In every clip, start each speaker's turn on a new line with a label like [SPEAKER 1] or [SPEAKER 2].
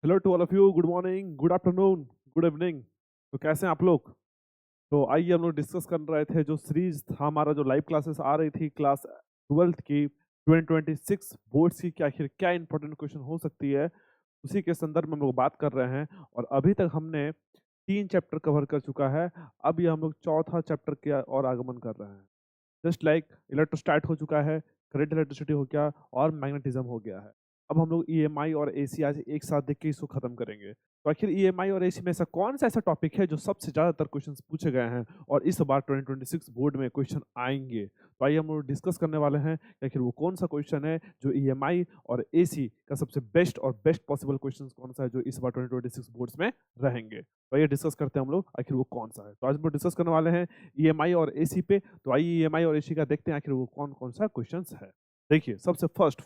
[SPEAKER 1] Hello to all of you, good morning, good afternoon, good evening. तो कैसे हैं आप लोग? तो आइए हम लोग डिस्कस कर रहे थे जो सीरीज था हमारा, जो लाइव क्लासेस आ रही थी क्लास 12th की 2026 बोर्ड्स की, कि आखिर क्या इंपॉर्टेंट क्वेश्चन हो सकती है, उसी के संदर्भ में हम लोग बात कर रहे हैं। और अभी तक हमने 3 चैप्टर कवर कर चुका है। अब ये हम लोग चौथा चैप्टर के और आगमन कर रहे हैं। जस्ट लाइक इलेक्ट्रोस्टैट हो चुका है, करंट इलेक्ट्रिसिटी हो गया और मैग्नेटिज्म हो गया है। अब हम लोग ईएमआई और एसी आज एक साथ देख के इसको खत्म करेंगे। तो आखिर ईएमआई और एसी में ऐसा कौन सा ऐसा टॉपिक है जो सबसे ज्यादातर क्वेश्चंस पूछे गए हैं और इस बार 2026 बोर्ड में क्वेश्चन आएंगे? तो आइए हम लोग डिस्कस करने वाले हैं कि आखिर वो कौन सा क्वेश्चन है जो ईएमआई और एसी का सबसे बेस्ट और बेस्ट पॉसिबल क्वेश्चन कौन सा है जो इस बार 2026 बोर्ड्स में रहेंगे। तो आइए डिस्कस करते हैं हम लोग आखिर वो कौन सा है। तो आज हम लोग डिस्कस करने वाले हैं ईएमआई और एसी पे। तो आइए ईएमआई और एसी का देखते हैं आखिर वो कौन कौन सा क्वेश्चन है। देखिए सबसे फर्स्ट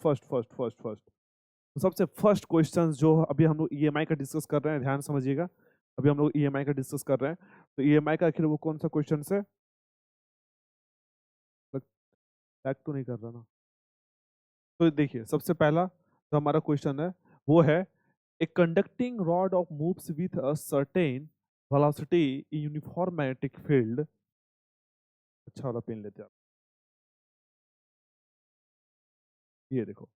[SPEAKER 1] तो सबसे फर्स्ट क्वेश्चन जो अभी हम लोग ईएमआई का डिस्कस कर रहे हैं, ध्यान समझिएगा। अभी हम लोग ईएमआई का डिस्कस कर रहे हैं। तो ईएमआई का आखिर वो कौन सा क्वेश्चन है? लैग तो नहीं कर रहा ना? तो देखिए सबसे पहला जो हमारा क्वेश्चन है वो है, a conducting rod of moves with a certain velocity in uniform magnetic field. अच्छा वाला पेन लेते हैं आप। ये देखो,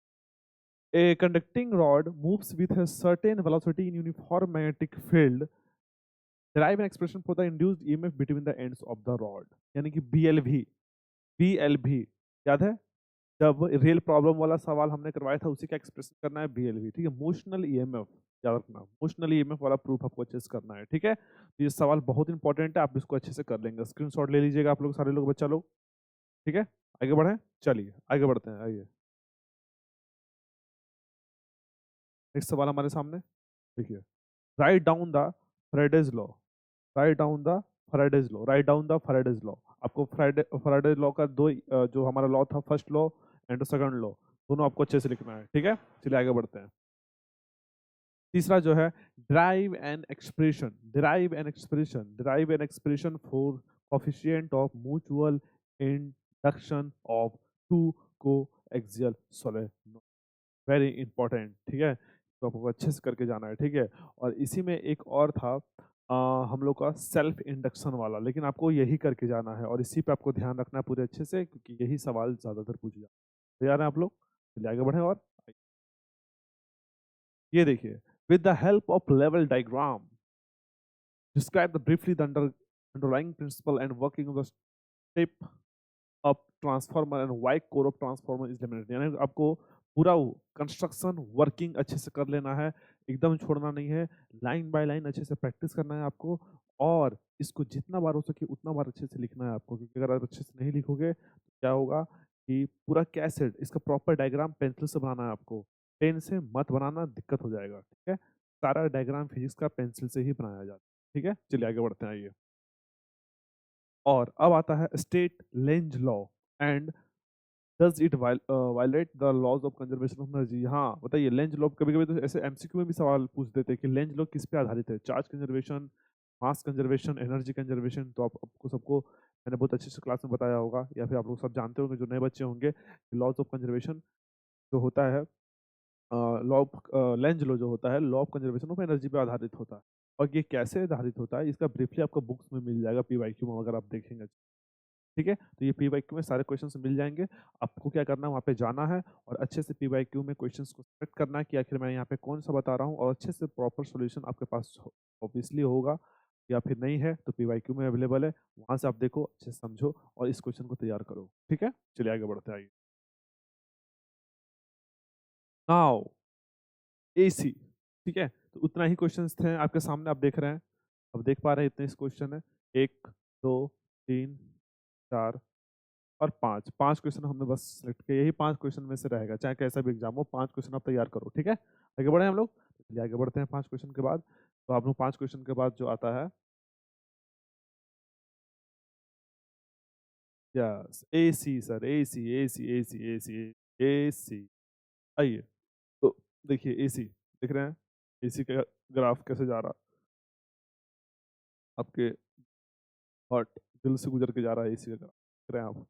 [SPEAKER 1] a conducting rod moves with a certain velocity in uniform magnetic field. Derive an expression for the induced EMF between the ends of the rod. यानी कि BLV। BLV याद है? जब रियल प्रॉब्लम वाला सवाल हमने करवाया था उसी का एक्सप्रेशन करना है BLV। ठीक है, मोशनल ईएमएफ याद रखना, मोशनल ईएमएफ वाला प्रूफ आपको अच्छे से करना है। ठीक है, तो ये सवाल बहुत इंपॉर्टेंट है, आप इसको अच्छे से कर लेंगे। स्क्रीनशॉट ले लीजिएगा आप लोग, सारे लोग, बच्चा लोग। ठीक है, आगे बढ़े, चलिए आगे बढ़ते हैं। आइए नेक्स्ट सवाल हमारे सामने। देखिए, write down the Fridays law. Write down the Faraday's law. Write down the Faraday's law. आपको फैराडेज लॉ का दो जो हमारा लॉ था, first law and second law, दोनों आपको अच्छे से लिखना है। ठीक है, चलिए आगे बढ़ते हैं। तीसरा जो है, derive an expression. Derive an expression. Derive an expression for coefficient of mutual induction of two coaxial solenoid. Very important. ठीक है, तो आपको अच्छे से करके जाना है। ठीक है, और इसी में एक और था हम लोग का सेल्फ इंडक्शन वाला, लेकिन आपको यही करके जाना है और इसी पे आपको ध्यान रखना है पूरे अच्छे से, क्योंकि यही सवाल ज्यादातर पूछे जाते हैं। तैयार हैं आप लोग? चलिए आगे बढ़े। और ये देखिए, with the help of level diagram describe the briefly the underlying principle and working of the step up transformer and why core of transformer is limited. यानी आपको पूरा कंस्ट्रक्शन वर्किंग अच्छे से कर लेना है, एकदम छोड़ना नहीं है। लाइन बाय लाइन अच्छे से प्रैक्टिस करना है आपको, और इसको जितना बार हो सके उतना बार अच्छे से लिखना है आपको, क्योंकि अगर आप अच्छे से नहीं लिखोगे तो क्या होगा कि पूरा कैसेट इसका प्रॉपर डायग्राम पेंसिल से बनाना है आपको। पेन से मत बनाना, दिक्कत हो जाएगा। ठीक है, सारा डायग्राम फिजिक्स का पेंसिल से ही बनाया जाता है। ठीक है, चलिए आगे बढ़ते हैं। आइए, और अब आता है state Lenz law and does it violate the laws of conservation of energy. हाँ बताइए, लेंज लॉ कभी कभी तो ऐसे एमसीक्यू में भी सवाल पूछ देते हैं कि लेंज लॉ किस पे आधारित है? Charge conservation, mass conservation, energy conservation. तो आप आपको सबको मैंने बहुत अच्छे से क्लास में बताया होगा, या फिर आप लोग सब जानते होंगे जो नए बच्चे होंगे, लॉज ऑफ कंजर्वेशन जो होता है, लॉ ऑफ लेंज लॉ जो होता है, law of conservation of energy पे आधारित होता है। और ये कैसे आधारित होता है इसका ब्रीफली आपको बुक्स में मिल जाएगा, पीवाईक्यू में अगर आप देखेंगे। ठीक है, तो ये पीवाईक्यू में सारे क्वेश्चन मिल जाएंगे। आपको क्या करना है, वहाँ पे जाना है और अच्छे से पीवाईक्यू में क्वेश्चंस को सेलेक्ट करना है कि आखिर मैं यहाँ पे कौन सा बता रहा हूँ, और अच्छे से प्रॉपर सॉल्यूशन आपके पास ऑब्वियसली होगा, या फिर नहीं है तो पीवाईक्यू में अवेलेबल है, वहां से आप देखो, अच्छे से समझो और इस क्वेश्चन को तैयार करो। ठीक है, चलिए आगे बढ़ते हैं। Now AC. ठीक है, तो उतना ही क्वेश्चंस थे आपके सामने, आप देख रहे हैं, अब देख पा रहे हैं, इतने इस क्वेश्चन है। एक, दो, तीन, चार और पांच। पांच क्वेश्चन हमने बस सिलेक्ट किए, यही पांच क्वेश्चन में से रहेगा, चाहे कैसा भी एग्जाम हो, पांच क्वेश्चन आप तैयार करो। ठीक है, आगे बढ़े हम लोग। तो चलिए आगे बढ़ते हैं। पांच क्वेश्चन के बाद, तो आप लोग पांच क्वेश्चन के बाद जो आता है, yes, AC sir, AC AC AC AC AC. आइए, तो देखिए एसी, देख रहे हैं एसी का ग्राफ कैसे जा रहा, आपके हार्ट, दिल से गुजर के जा रहा है एसी का ग्राफ, देख रहे हैं आप?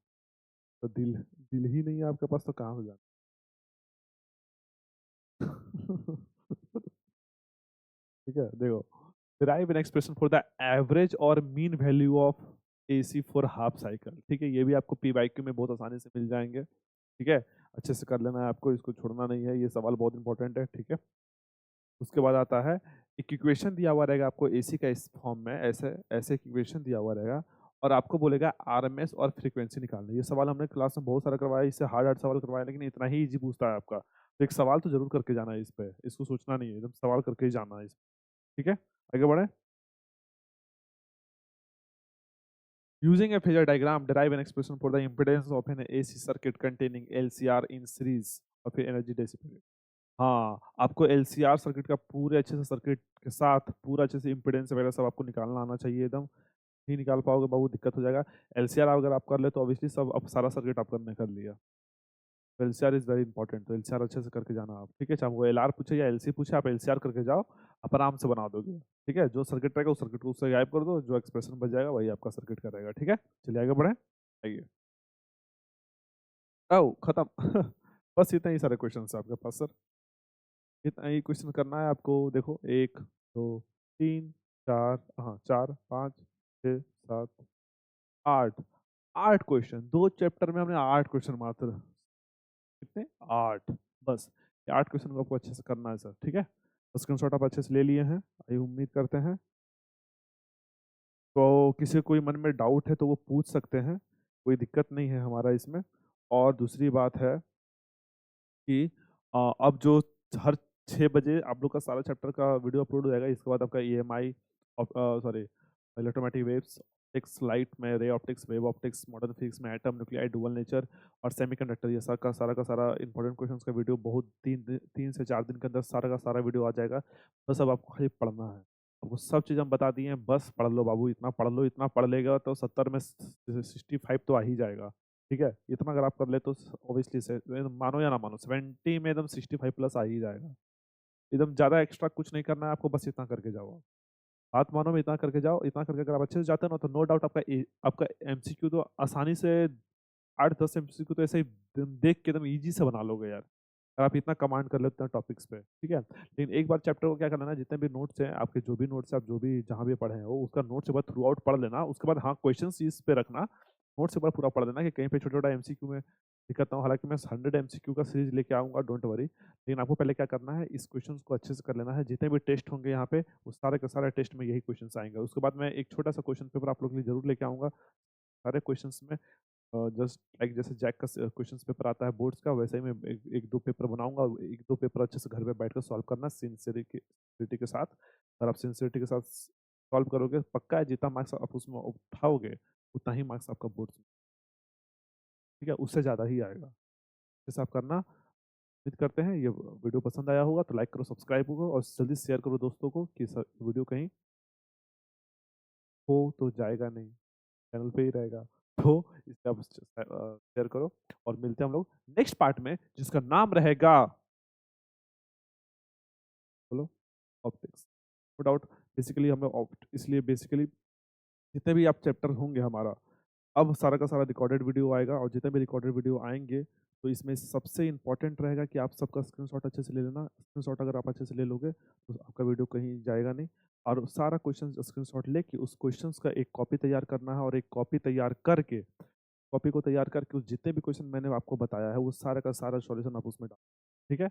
[SPEAKER 1] तो दिल, दिल ही नहीं है आपके पास तो कहाँ से जाना? ठीक है, देखो, derive an expression for the average और mean value of AC for half cycle। ठीक है, ये भी आपको PYQ में बहुत आसानी से मिल जाएंगे। ठीक है, अच्छे से कर लेना है आपको, इसको छोड़ना नहीं है, ये सवाल बहुत इंपॉर्टेंट है। ठीक है, उसके बाद आता है एक इक्वेशन दिया हुआ रहेगा आपको एसी का इस फॉर्म में, ऐसे ऐसे इक्वेशन दिया हुआ रहेगा और आपको बोलेगा आरएमएस और फ्रीक्वेंसी निकालना। ये सवाल हमने क्लास में बहुत सारा करवाया, इससे हार्ड हार्ड सवाल करवाया, लेकिन इतना ही इजी पूछता है आपका, तो एक सवाल तो जरूर करके जाना है इस पे, इसको सोचना नहीं है, एकदम सवाल करके ही जाना है इस। ठीक है, आगे बढ़े। Using a phasor diagram, derive an expression for the impedance of an AC circuit containing LCR in series of energy dissipated। हाँ, आपको LCR सर्किट का पूरे अच्छे से सर्किट के साथ पूरा अच्छे से इम्पीडेंस वगैरह सब आपको निकालना आना चाहिए एकदम। नहीं निकाल पाओगे बाबू, दिक्कत हो जाएगा। LCR अगर आप कर ले तो ऑब्वियसली सब अब सारा सर्किट आप करने कर लिया। तो LCR इज वेरी इंपॉर्टेंट, तो LCR अच्छे से करके जाना आप। ठीक है, चाहे वो LR पूछे या LC पूछे, आप LCR करके जाओ, आप आराम से बना दोगे। ठीक है, जो सर्किट रहेगा उस सर्किट को उससे गायब कर दो, जो एक्सप्रेशन बच जाएगा वही आपका सर्किट का रहेगा। ठीक है, चलिए आगे बढ़े। आइए, ओ खत्म। बस इतना ही सारे क्वेश्चन है आपके पास सर, इतना ही क्वेश्चन करना है आपको। देखो, एक, दो, तीन, चार, हाँ चार, पाँच, छः, सात, आठ, आठ क्वेश्चन, दो चैप्टर में हमने आठ क्वेश्चन मात्र। कितने? आठ। बस ये आठ क्वेश्चन को आपको अच्छे से करना है सर। ठीक है, स्क्रीनशॉट आप अच्छे से ले लिए हैं, ये उम्मीद करते हैं। तो किसी कोई मन में डाउट है तो वो पूछ सकते हैं, कोई दिक्कत नहीं है हमारा इसमें। और दूसरी बात है कि अब जो हर 6 बजे आप लोग का सारा चैप्टर का वीडियो अपलोड हो जाएगा। इसके बाद आपका EMI, sorry, electromagnetic waves, optics, light में ray optics, wave optics, modern physics में एटम, न्यूक्लियाइड, डुअल नेचर और सेमीकंडक्टर, ये सारा का सारा इंपॉर्टेंट क्वेश्चंस का वीडियो बहुत 3 से 4 दिन के अंदर सारा का सारा वीडियो आ जाएगा। बस अब आपको खाली पढ़ना है, आपको सब चीज़ हम बता दिए हैं, बस पढ़ लो बाबू, इतना पढ़ लो, इतना पढ़ लेगा तो 70 में 65 तो आ ही जाएगा। ठीक है, इतना अगर आप कर ले तो ऑब्वियसली से मानो या ना मानो 70 में एकदम 65 प्लस आ ही जाएगा। एकदम ज्यादा एक्स्ट्रा कुछ नहीं करना है आपको, बस इतना करके जाओ। बात मानो में इतना करके जाओ, इतना करके अगर आप अच्छे से जाते हो ना तो नो डाउट आपका MCQ तो आसानी से 8-10 MCQ तो ऐसे ही देख के एकदम इजी से बना लोगे यार, अगर आप इतना कमांड कर लेते हैं टॉपिक्स पे। ठीक है, लेकिन एक बार चैप्टर को क्या करना है, जितने भी नोट्स हैं आपके, जो भी नोट्स आप जो भी जहाँ भी पढ़े हैं वो उसका नोट्स एक बार थ्रू आउट पढ़ लेना। उसके बाद हाँ, क्वेश्चन इस पे रखना, नोट्स एक बार पूरा पढ़ लेना कि कहीं पे छोटा छोटा MCQ में दिक्कत ना हो। हालांकि मैं 100 MCQ का सीरीज लेके आऊंगा, डोंट वरी, लेकिन आपको पहले क्या करना है, इस क्वेश्चन को अच्छे से कर लेना है। जितने भी टेस्ट होंगे यहाँ पे वो सारे के सारे टेस्ट में यही क्वेश्चन आएंगे। उसके बाद मैं एक छोटा सा क्वेश्चन पेपर आप लोग के लिए जरूर लेके आऊंगा। सारे क्वेश्चन में जस्ट लाइक जैसे जैक का क्वेश्चन पेपर आता है बोर्ड्स का, वैसे ही मैं एक दो पेपर बनाऊंगा, एक दो पेपर अच्छे से घर पे बैठ कर सॉल्व करना सिंसियरिटी के साथ। अगर आप सिंसियरिटी के साथ सॉल्व करोगे, पक्का है जितना मार्क्स आप उसमें उठाओगे उतना ही मार्क्स आपका बोर्ड्स में, ठीक है, उससे ज़्यादा ही आएगा। जैसे आप करना, उम्मीद करते हैं ये वीडियो पसंद आया होगा तो लाइक करो, सब्सक्राइब होगा और जल्दी शेयर करो दोस्तों को कि वीडियो कहीं हो तो जाएगा नहीं, चैनल पे ही रहेगा। तो इससे आप शेयर करो और मिलते हैं हम लोग नेक्स्ट पार्ट में, जिसका नाम रहेगा, बोलो, ऑप्टिक्स। नो डाउट, बेसिकली हमें इसलिए बेसिकली जितने भी आप चैप्टर होंगे हमारा, अब सारा का सारा रिकॉर्डेड वीडियो आएगा और जितने भी रिकॉर्डेड वीडियो आएंगे तो इसमें सबसे इंपॉर्टेंट रहेगा कि आप सबका स्क्रीनशॉट अच्छे से ले लेना। स्क्रीनशॉट अगर आप अच्छे से ले लोगे तो आपका वीडियो कहीं जाएगा नहीं। और सारा क्वेश्चन स्क्रीनशॉट लेके उस क्वेश्चंस का एक कॉपी तैयार करना है, और एक कॉपी तैयार करके, कॉपी को तैयार करके उस जितने भी क्वेश्चन मैंने आपको बताया है वो सारा का सारा सॉल्यूशन आप उसमें डाल। ठीक है,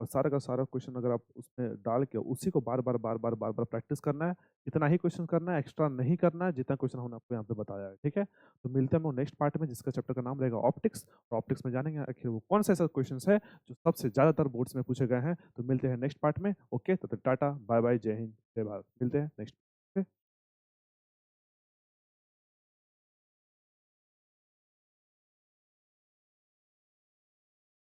[SPEAKER 1] और सारा का सारा क्वेश्चन अगर आप उसमें डाल के उसी को बार बार प्रैक्टिस करना है। इतना ही क्वेश्चन करना है, एक्स्ट्रा नहीं करना है जितना क्वेश्चन हमने आपको यहाँ पे बताया है। ठीक है, तो मिलते हैं हम नेक्स्ट पार्ट में, जिसका चैप्टर का नाम रहेगा ऑप्टिक्स। और ऑप्टिक्स में जानेंगे आखिर वो कौन सा ऐसा क्वेश्चन है जो सबसे ज्यादातर बोर्ड्स में पूछे गए हैं। तो मिलते हैं नेक्स्ट पार्ट में। ओके, तो टाटा बाय बाय, जय हिंद, जय भारत, मिलते हैं नेक्स्ट।